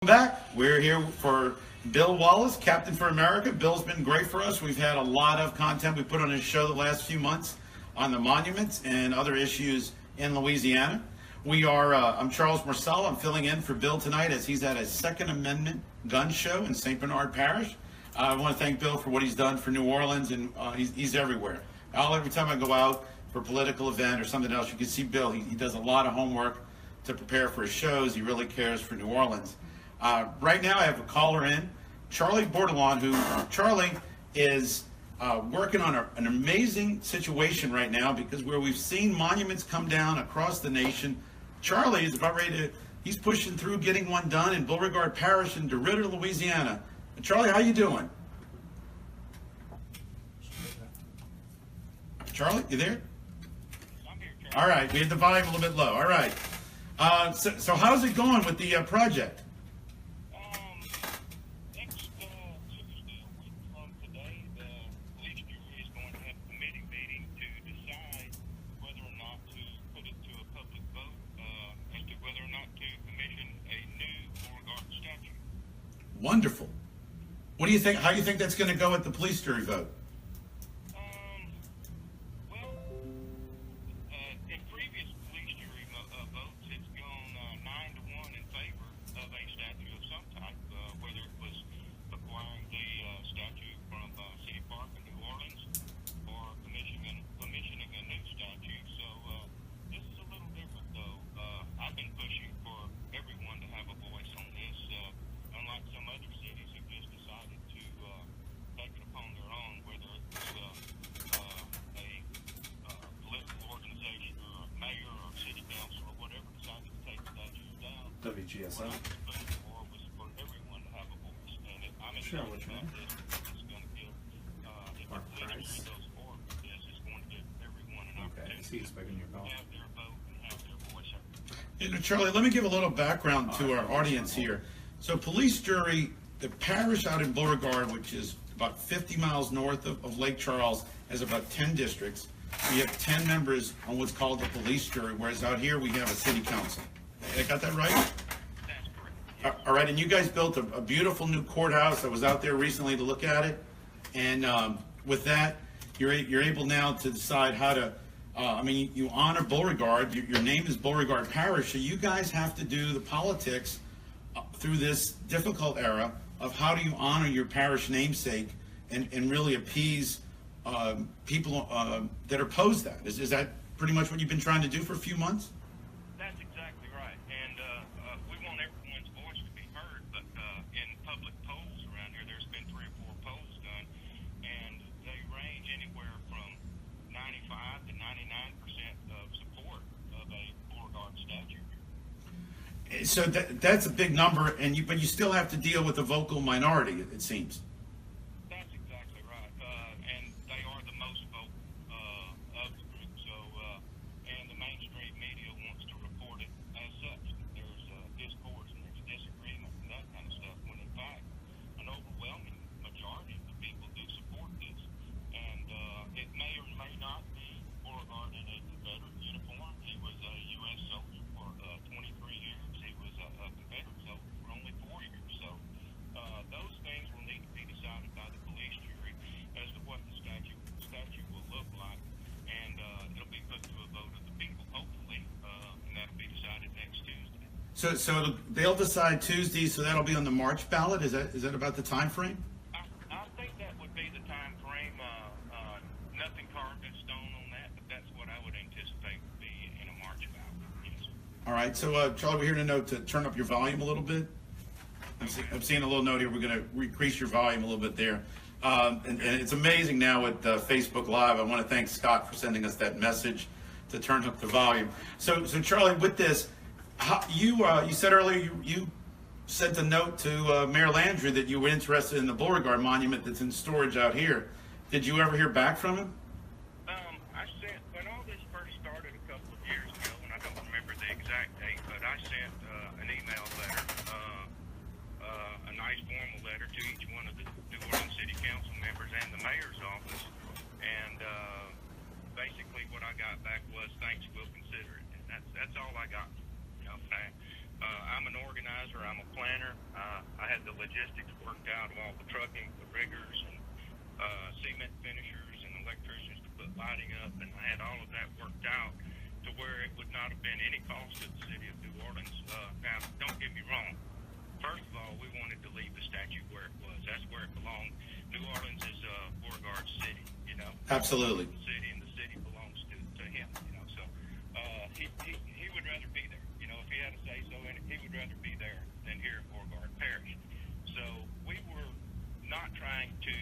Back. We're here for Bill Wallace, Captain for America. Bill's been great for us. We've had a lot of content we put on his show the last few months on the monuments and other issues in Louisiana. I'm Charles Marsala. I'm filling in for Bill tonight as he's at a Second Amendment gun show in St. Bernard Parish. I want to thank Bill for what he's done for New Orleans, and he's everywhere. Every time I go out for a political event or something else, you can see Bill. He does a lot of homework to prepare for his shows. He really cares for New Orleans. Right now I have a caller in, Charlie Bordelon, Charlie is working on an amazing situation right now, because where we've seen monuments come down across the nation, Charlie is about ready he's pushing through getting one done in Beauregard Parish in DeRidder, Louisiana. Charlie, how you doing? Charlie, you there? I'm here, Charlie. All right, we had the volume a little bit low. All right. So how's it going with the project? Next Tuesday, a week from today, the police jury is going to have a committee meeting to decide whether or not to put it to a public vote as to whether or not to commission a new Beauregard statue. Wonderful. What do you think? How do you think that's going to go at the police jury vote? In previous police jury votes, it's gone 9-1 in favor of a statue of some type, whether it was acquiring the statue from City Park in New Orleans or commissioning a new statue. So this is a little different, though. I've been pushing for everyone to have a voice on this, unlike some other cities who just decided to take it upon their own, whether it was a political organization or a mayor or city council or whatever decided to take statues down. WGSO. What I was pushing for was for everyone to have a voice, and I'm excited about this. It's going to give, if the police jury goes forward with this, it's going to give everyone an opportunity to have their vote and have their voice heard. Charlie, let me give a little background to our audience here. So police jury, the parish out in Beauregard, which is about 50 miles north of Lake Charles, has about 10 districts. We have 10 members on what's called the police jury, whereas out here we have a city council. I got that right? That's correct. All right, and you guys built a beautiful new courthouse. I was out there recently to look at it, and with that, you're able now to decide how to. You honor Beauregard. Your name is Beauregard Parish, so you guys have to do the politics through this difficult era of how do you honor your parish namesake and really appease people that oppose that. Is that pretty much what you've been trying to do for a few months? That's exactly right, and we want everyone's voice to be heard, but in public polls around here, there's been 3 or 4 polls done, and they range anywhere from 95 to 99% of support of a Beauregard statue. So that's a big number, but you still have to deal with the vocal minority, it seems. That's exactly right, and they are the most vocal of the group. So, and the mainstream media wants to report it as such. There's discourse and there's disagreement and that kind of stuff. When in fact, an overwhelming majority of the people do support this, and it may or may not be Beauregard in a Confederate uniform. He was a U.S. soldier for 23 years. He was a Confederate soldier for only 4 years. So those things will need to be decided by the police jury as to what the statue will look like, and it'll be put to a vote of the people, hopefully, and that'll be decided next Tuesday. So they'll decide Tuesday. So that'll be on the March ballot. Is that about the time frame? I think that would be the time frame. Nothing carved in stone on that, but that's what I would anticipate would be in a March ballot. Yes. All right. So Charlie, we're here to note to turn up your volume a little bit. I'm seeing a little note here. We're going to increase your volume a little bit there. And it's amazing now with Facebook Live. I want to thank Scott for sending us that message to turn up the volume. So Charlie, with this, you said earlier you sent a note to Mayor Landry that you were interested in the Beauregard monument that's in storage out here. Did you ever hear back from him? I sent, when all this first started a couple of years ago, and I don't remember the exact date, but I sent an email letter, a nice formal letter to each one of the New Orleans City Council members and the mayor's office, and basically what I got back was, thanks, we'll consider it. And that's all I got. You know, I'm an organizer, I'm a planner, had the logistics worked out of all the trucking, the riggers, and cement finishers and electricians to put lighting up, and I had all of that worked out to where it would not have been any cost to the city of New Orleans. Now, don't get me wrong. First of all, we wanted to leave the statue where it was. That's where it belonged. New Orleans is Beauregard's city, you know. Absolutely. The city, and the city belongs to him, you know. So he would rather be there, you know, if he had to say so, and he would rather be there than here in Beauregard Parish. So we were not trying to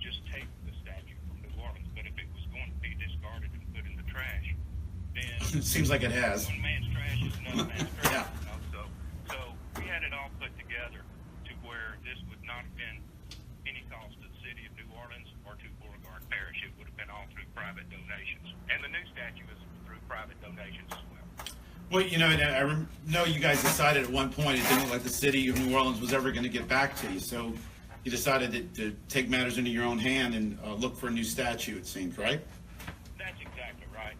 just take the statue from New Orleans, but if it was going to be discarded and put in the trash, then It seems like it has. one man's trash is another man's trash. Yeah. You know? So we had it all put together to where this would not have been any cost to the city of New Orleans or to Beauregard Parish. It would have been all through private donations, and the new statue is through private donations as well. Well, you know, and I know you guys decided at one point it didn't look like the city of New Orleans was ever going to get back to you, so you decided to take matters into your own hand and look for a new statue, it seems, right? That's exactly right.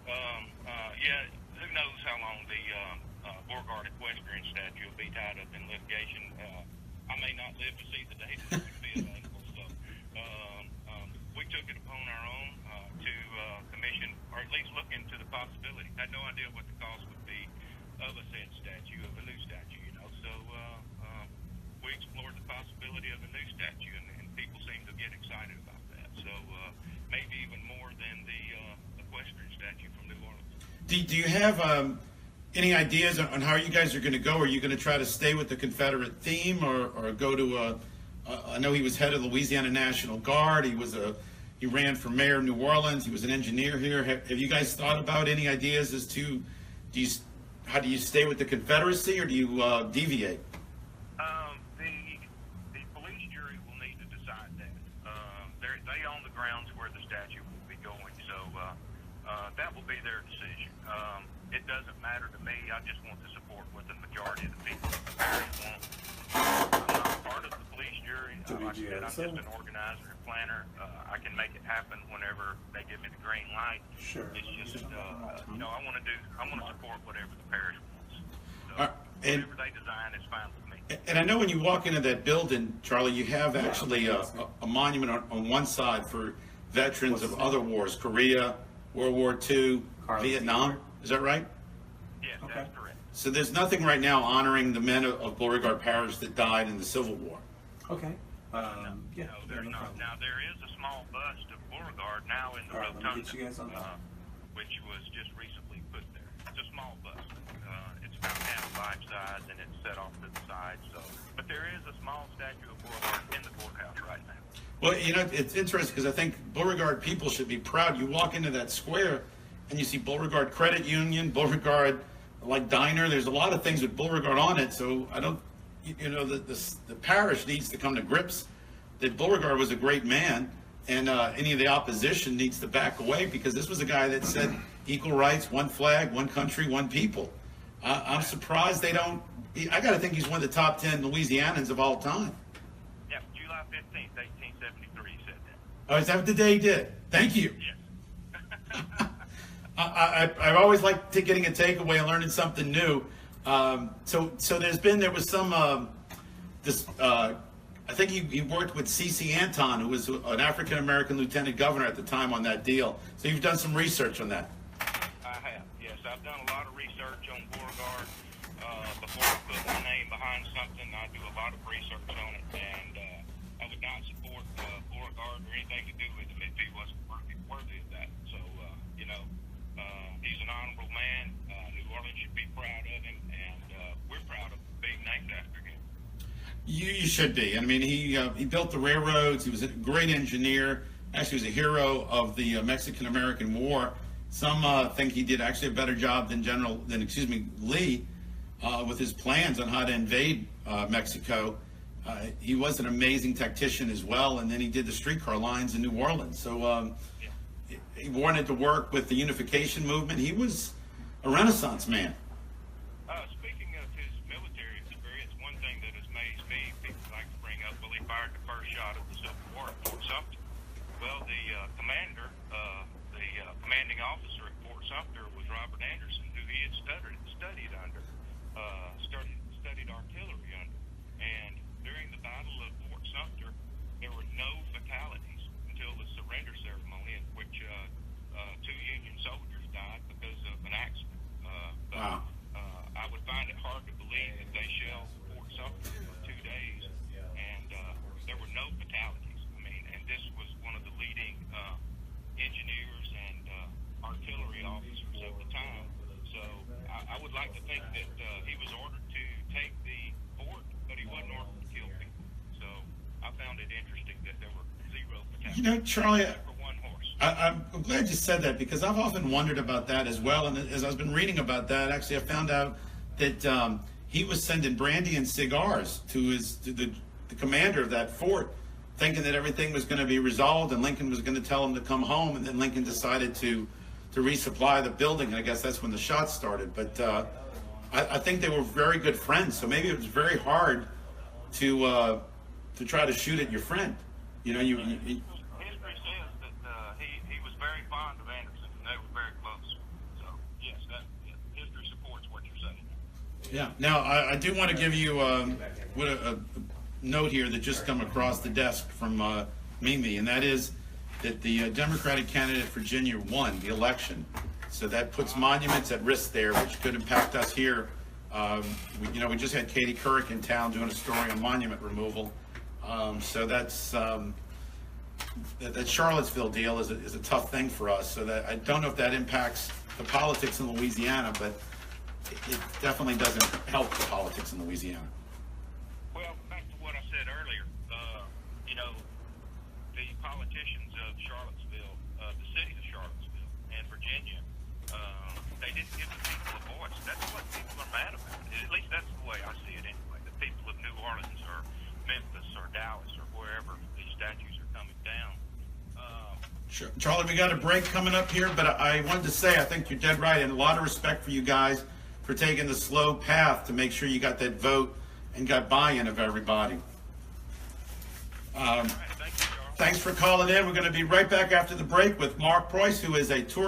Yeah, who knows how long the Beauregard equestrian statue will be tied up in litigation. I may not live to see the day that it would be available. So we took it upon our own to commission, or at least look into the possibility. Had no idea what the cost would be of a said statue, of a new statue, you know. So we explored the possibility of a new statue, and people seem to get excited about that. So maybe even more than the equestrian statue from New Orleans. Do you have any ideas on how you guys are going to go? Are you going to try to stay with the Confederate theme, or go to I know he was head of the Louisiana National Guard. He ran for mayor of New Orleans. He was an engineer here. Have you guys thought about any ideas as to how do you stay with the Confederacy, or do you deviate? The police jury will need to decide that. They own the grounds where the statue will be going, so that will be their decision. It doesn't matter to me. I just want to support what the majority of the people in the parish want. I'm not part of the police jury. Like I said, I'm just an organizer and planner. I can make it happen whenever they give me the green light. Sure. It's just, you know, I want to support whatever the parish wants. So and whatever they design is fine with me. And I know when you walk into that building, Charlie, you have actually a monument on one side for veterans of other wars, Korea, World War II, Vietnam. Is that right? Yes, Okay. that's correct. So there's nothing right now honoring the men of Beauregard Parish that died in the Civil War. Okay. Yeah. No, there's no not. problem. Now, there is a small bust of Beauregard now in the All right, let me rotunda, get you guys on that. which was just recently put there. It's a small bust. It's about half life size, and it's set off to the side. So, but there is a small statue of Beauregard in the courthouse right now. Well, you know, it's interesting because I think Beauregard people should be proud. You walk into that square and you see Beauregard Credit Union, Beauregard like Diner. There's a lot of things with Beauregard on it. So I don't, you know, the parish needs to come to grips that Beauregard was a great man, and any of the opposition needs to back away, because this was a guy that said equal rights, one flag, one country, one people. I'm surprised they don't. I got to think he's one of the top 10 Louisianans of all time. Yeah, July 15th, 1873, he said that. Oh, is that what the day he did? Thank you. Yes. I've always liked getting a takeaway and learning something new. So there was some I think he worked with C.C. Anton, who was an African American lieutenant governor at the time on that deal. So you've done some research on that. I have, yes. I've done a lot of research on Beauregard. Before I put my name behind something, I do a lot of research on it, and I would not support Beauregard or anything to do with him if he wasn't worthy of that. So, you know, he's an honorable man. New Orleans should be proud of him, and we're proud of being named after him. You should be. I mean, he built the railroads. He was a great engineer. Actually, he was a hero of the Mexican-American War. Some think he did actually a better job than Lee with his plans on how to invade Mexico. He was an amazing tactician as well, and then he did the streetcar lines in New Orleans. So he wanted to work with the unification movement. He was a Renaissance man. Speaking of his military experience, one thing that has amazed me, people like to bring up, well, he fired the first shot of the Civil War at Fort Sumter. Well, the commander, the commanding officer at Fort Sumter was Robert Anderson, who he had studied under, studied artillery under. And during the battle interesting that there were 0 fatalities. You know, Charlie, For one horse. I'm glad you said that because I've often wondered about that as well. And as I've been reading about that, actually, I found out that he was sending brandy and cigars to the commander of that fort, thinking that everything was going to be resolved and Lincoln was going to tell him to come home. And then Lincoln decided to resupply the building. And I guess that's when the shots started. But I think they were very good friends. So maybe it was very hard to try to shoot at your friend. You know, History says that he was very fond of Anderson, and they were very close. So, yes, history supports what you're saying. Yeah. Now, I do want to give you a note here that just come across the desk from Mimi, and that is that the Democratic candidate Virginia won the election. So that puts monuments at risk there, which could impact us here. We just had Katie Couric in town doing a story on monument removal. So that's that Charlottesville deal is a tough thing for us. So that I don't know if that impacts the politics in Louisiana, but it definitely doesn't help the politics in Louisiana. Well, back to what I said earlier, the politicians of Charlottesville, the city of Charlottesville and Virginia, they didn't give the people a voice. That's what people are mad about. At least that's the way I see it anyway. The people of New Orleans or Memphis or Dallas or wherever these statues are coming down. Sure. Charlie, we got a break coming up here, but I wanted to say I think you're dead right, and a lot of respect for you guys for taking the slow path to make sure you got that vote and got buy-in of everybody. All right, thank you, Charles. Thanks for calling in. We're going to be right back after the break with Mark Preuss, who is a tour